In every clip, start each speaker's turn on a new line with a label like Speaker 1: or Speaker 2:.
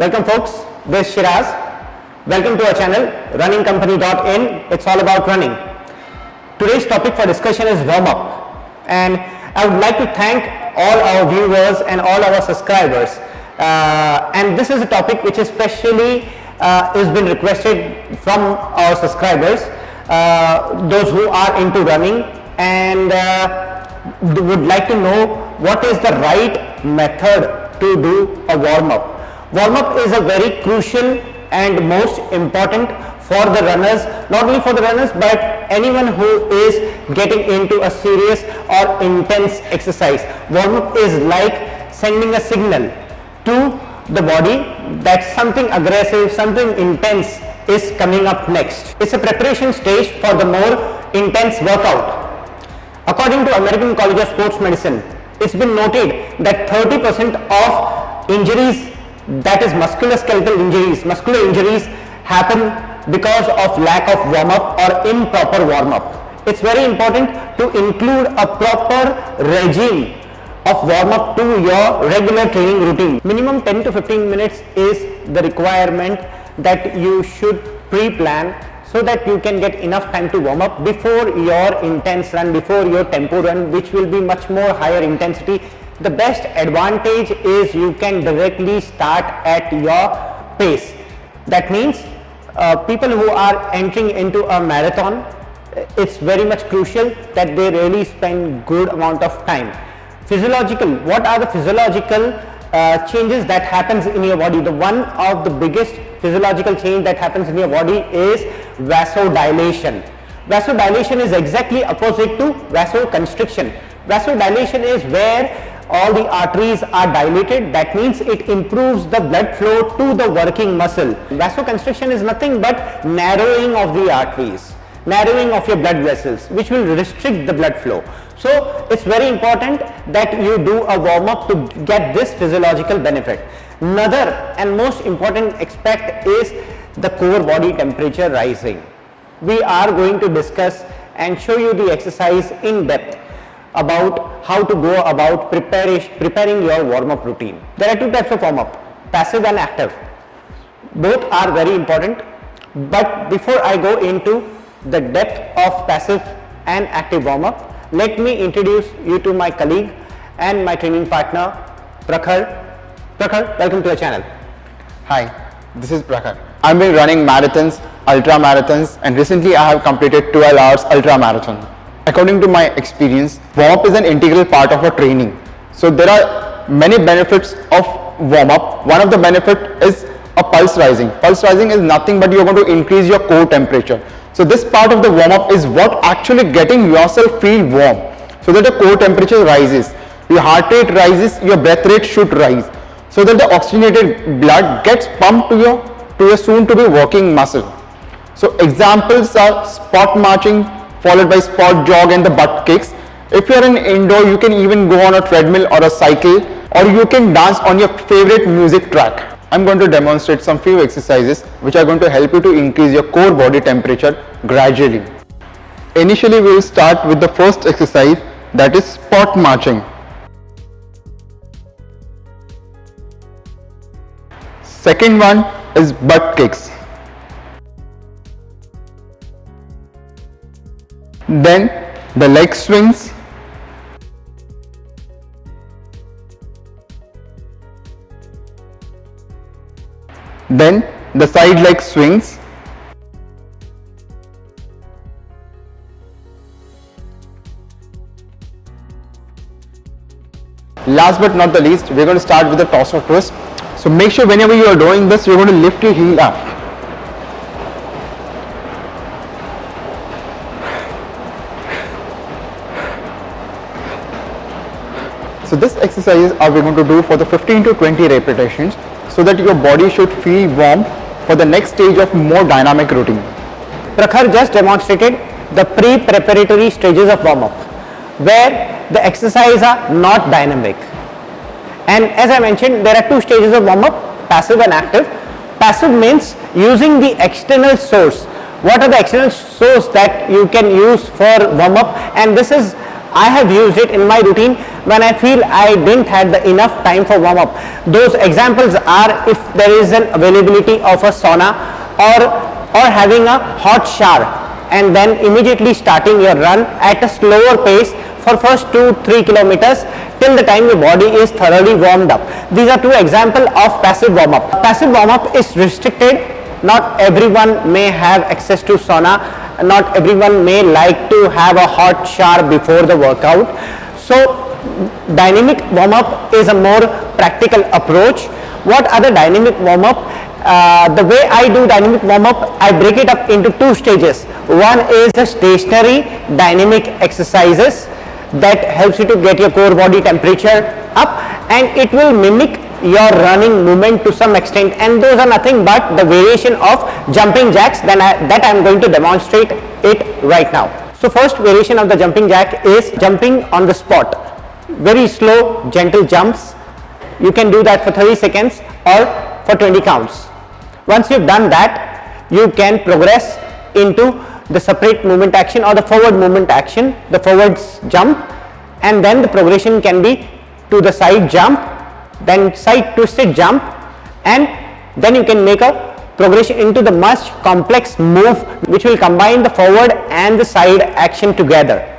Speaker 1: Welcome folks, this is Shiraz. Welcome to our channel runningcompany.in. It's all about running. Today's topic for discussion is warm-up, and I would like to thank all our viewers and all our subscribers. And this is a topic which especially has been requested from our subscribers, those who are into running and would like to know what is the right method to do a warm-up. Warm-up is a very crucial and most important for the runners, not only for the runners but anyone who is getting into a serious or intense exercise. Warm-up is like sending a signal to the body that something aggressive, something intense is coming up next. It's a preparation stage for the more intense workout. According to American College of Sports Medicine, it's been noted that 30% of injuries, that is musculoskeletal injuries, muscular injuries, happen because of lack of warm-up or improper warm-up. It's very important to include a proper regime of warm-up to your regular training routine. Minimum 10 to 15 minutes is the requirement that you should pre-plan so that you can get enough time to warm up before your intense run, before your tempo run, which will be much more higher intensity. The best advantage is you can directly start at your pace. That means people who are entering into a marathon, it's very much crucial that they really spend good amount of time. Physiological, what are the physiological changes that happens in your body? The one of the biggest physiological change that happens in your body is vasodilation. Vasodilation is exactly opposite to vasoconstriction. Vasodilation is where all the arteries are dilated. That means it improves the blood flow to the working muscle. Vasoconstriction is nothing but narrowing of the arteries, narrowing of your blood vessels, which will restrict the blood flow. So it's very important that you do a warm-up to get this physiological benefit. Another and most important aspect is the core body temperature rising. We are going to discuss and show you the exercise in depth about how to go about preparing your warm-up routine. There are two types of warm-up, passive and active. Both are very important, but before I go into the depth of passive and active warm-up, let me introduce you to my colleague and my training partner, Prakhar. Prakhar, welcome to the channel.
Speaker 2: Hi, this is Prakhar. I've been running marathons, ultra marathons, and recently I have completed 12 hours ultra marathon. According to my experience, warm-up is an integral part of our training. So there are many benefits of warm-up. One of the benefit is a pulse rising. Pulse rising is nothing but you're going to increase your core temperature. So this part of the warm-up is what actually getting yourself feel warm, so that the core temperature rises, your heart rate rises, your breath rate should rise, so that the oxygenated blood gets pumped to your soon to be working muscle. So examples are spot marching followed by spot jog and the butt kicks. If you are in indoor, you can even go on a treadmill or a cycle, or you can dance on your favorite music track. I'm going to demonstrate some few exercises which are going to help you to increase your core body temperature gradually. Initially, we will start with the first exercise, that is spot marching. Second one is butt kicks. Then the leg swings. Then the side leg swings. Last but not the least, we're going to start with the torso twist. So make sure whenever you are doing this, you're going to lift your heel up. So this exercise are we going to do for the 15 to 20 repetitions, so that your body should feel warm for the next stage of more dynamic routine.
Speaker 1: Prakhar just demonstrated the pre-preparatory stages of warm-up, where the exercises are not dynamic. And as I mentioned, there are two stages of warm-up, passive and active. Passive means using the external source. What are the external source that you can use for warm-up? And this is, I have used it in my routine when I feel I didn't have the enough time for warm up. Those examples are if there is an availability of a sauna or having a hot shower and then immediately starting your run at a slower pace for first 2-3 kilometers till the time your body is thoroughly warmed up. These are two examples of passive warm up. Passive warm up is restricted. Not everyone may have access to sauna, not everyone may like to have a hot shower before the workout. So dynamic warm up is a more practical approach. What are the dynamic warm up? The way I do dynamic warm up, I break it up into two stages. One is the stationary dynamic exercises that helps you to get your core body temperature up, and it will mimic your running movement to some extent, and those are nothing but the variation of jumping jacks that I am going to demonstrate it right now. So first variation of the jumping jack is jumping on the spot. Very slow, gentle jumps. You can do that for 30 seconds or for 20 counts. Once you've done that, you can progress into the separate movement action or the forward movement action, the forwards jump, and then the progression can be to the side jump, then side twisted jump, and then you can make a progression into the much complex move which will combine the forward and the side action together.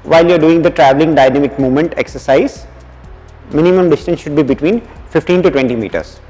Speaker 1: While you are doing the traveling dynamic movement exercise, minimum distance should be between 15 to 20 meters.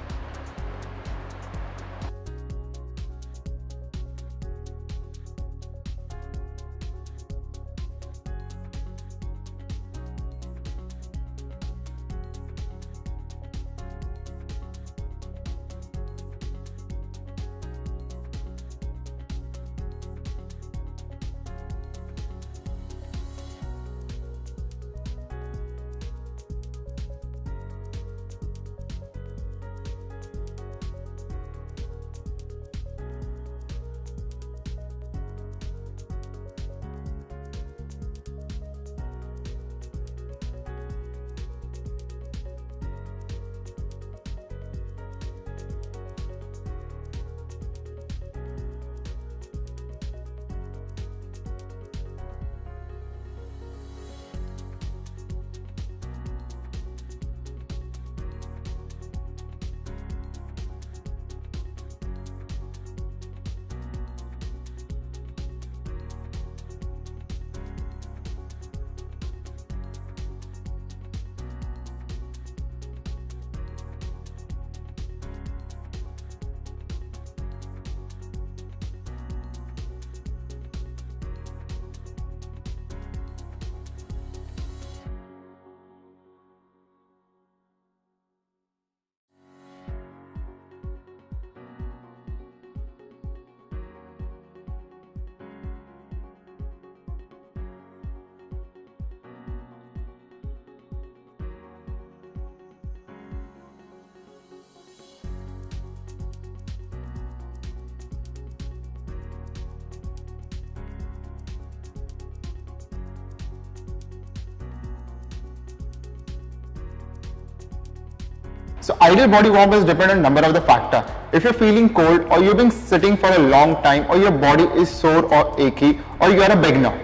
Speaker 2: So ideal body warm is dependent on number of the factor. If you're feeling cold or you've been sitting for a long time or your body is sore or achy or you are a beginner,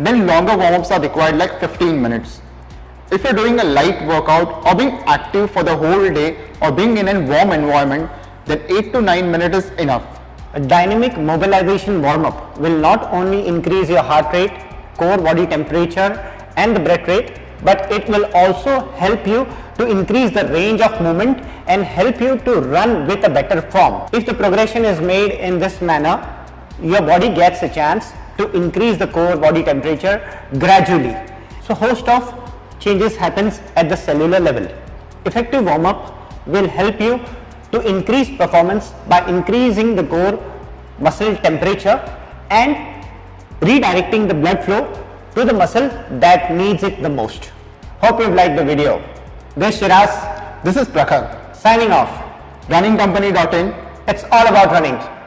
Speaker 2: then longer warm-ups are required like 15 minutes. If you're doing a light workout or being active for the whole day or being in a warm environment, then 8 to 9 minutes is enough.
Speaker 1: A dynamic mobilization warm-up will not only increase your heart rate, core body temperature and the breath rate, but it will also help you to increase the range of movement and help you to run with a better form. If the progression is made in this manner, your body gets a chance to increase the core body temperature gradually. So host of changes happens at the cellular level. Effective warm-up will help you to increase performance by increasing the core muscle temperature and redirecting the blood flow to the muscle that needs it the most. Hope you've liked the video. This is Shiraz
Speaker 2: This is Prakhar.
Speaker 1: signing off.
Speaker 2: Runningcompany.in.
Speaker 1: It's all about running.